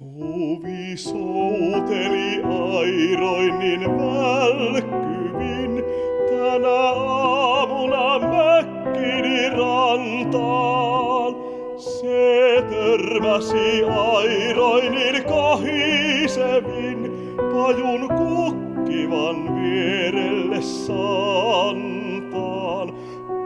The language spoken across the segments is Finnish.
Suvi souteli airoinnin välkkyvin tänä aamuna mökkini rantaan. Se törmäsi airoinnin kahisevin pajun kukkivan vierelle santaan.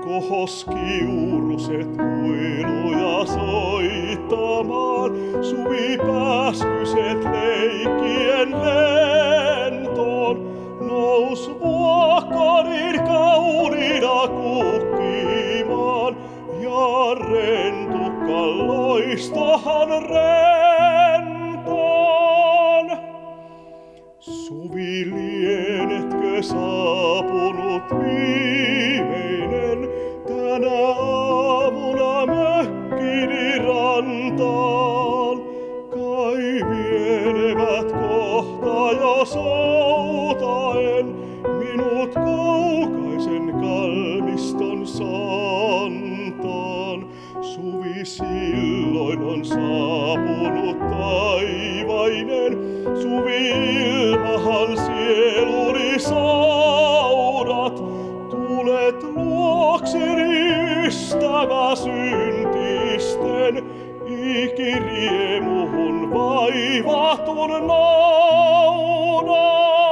Kohos kiuruset kuiluja soittamaan, suvipääskyset leikien lentoon. Nous vuokkonin kauniina kukkimaan, ja rentukka loistohan rentoon. Suvi, lienetkö saapunut viimeinen tänä aamuna mökkini rantaan? Kai vienevät kohta jo soutaen minut kaukaisen kalmiston santaan. Suvi silloin on saapunut taivainen, suvi-ilmahan sieluni saudat. Tulet luokseni ystävä syntisten, ikiriemuhun vaivatun naudan.